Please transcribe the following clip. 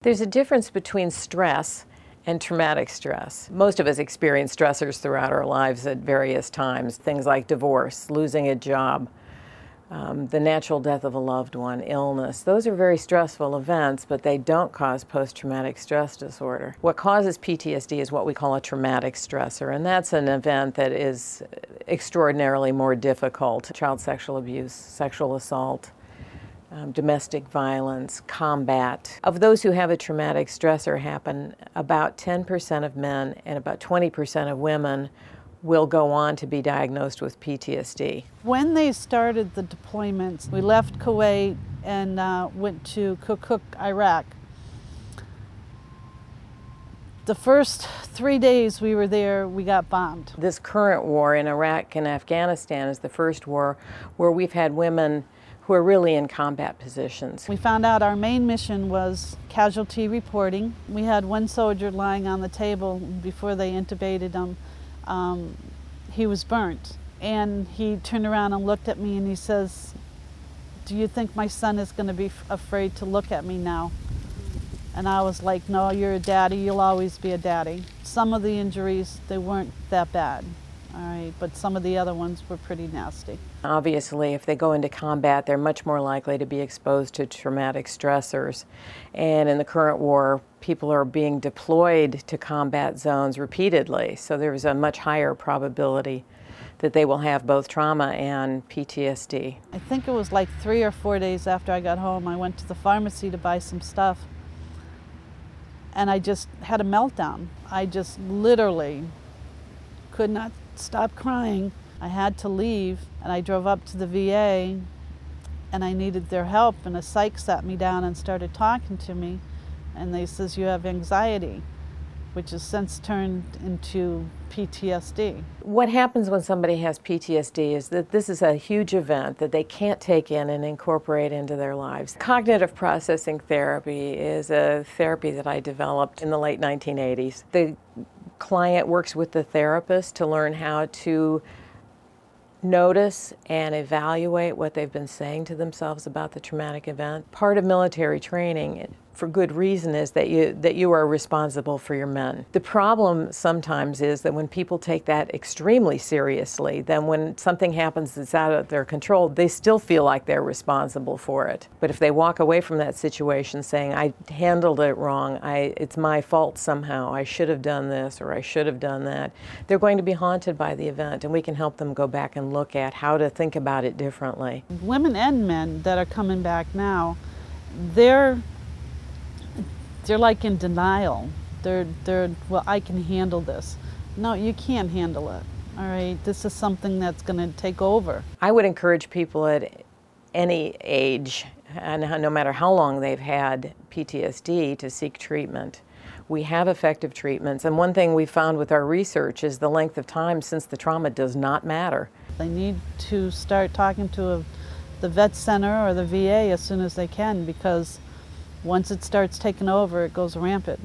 There's a difference between stress and traumatic stress. Most of us experience stressors throughout our lives at various times. Things like divorce, losing a job, the natural death of a loved one, illness. Those are very stressful events, but they don't cause post-traumatic stress disorder. What causes PTSD is what we call a traumatic stressor, and that's an event that is extraordinarily more difficult. Child sexual abuse, sexual assault, domestic violence, combat. Of those who have a traumatic stressor happen, about 10% of men and about 20% of women will go on to be diagnosed with PTSD. When they started the deployments, we left Kuwait and went to Kirkuk, Iraq. The first 3 days we were there, we got bombed. This current war in Iraq and Afghanistan is the first war where we've had women who are really in combat positions. We found out our main mission was casualty reporting. We had one soldier lying on the table before they intubated him. He was burnt, and he turned around and looked at me and he says, "Do you think my son is going to be afraid to look at me now?" And I was like, "No, you're a daddy, you'll always be a daddy." Some of the injuries, they weren't that bad, all right, but some of the other ones were pretty nasty. Obviously, if they go into combat, they're much more likely to be exposed to traumatic stressors. And in the current war, people are being deployed to combat zones repeatedly, so there's a much higher probability that they will have both trauma and PTSD. I think it was like 3 or 4 days after I got home, I went to the pharmacy to buy some stuff, and I just had a meltdown. I just literally could not stop crying. I had to leave, and I drove up to the VA, and I needed their help, and a psych sat me down and started talking to me, and they says, "You have anxiety," which has since turned into PTSD. What happens when somebody has PTSD is that this is a huge event that they can't take in and incorporate into their lives. Cognitive processing therapy is a therapy that I developed in the late 1980s. The client works with the therapist to learn how to notice and evaluate what they've been saying to themselves about the traumatic event. Part of military training, for good reason, is that you are responsible for your men. The problem sometimes is that when people take that extremely seriously, then when something happens that's out of their control, they still feel like they're responsible for it. But if they walk away from that situation saying, "I handled it wrong, it's my fault somehow, I should have done this or I should have done that," they're going to be haunted by the event, and we can help them go back and look at how to think about it differently. Women and men that are coming back now, they're like in denial. They're, "Well, I can handle this." No, you can't handle it, all right? This is something that's going to take over. I would encourage people at any age, and no matter how long they've had PTSD, to seek treatment. We have effective treatments, and one thing we found with our research is the length of time since the trauma does not matter. They need to start talking to the vet center or the VA as soon as they can, because once it starts taking over, it goes rampant.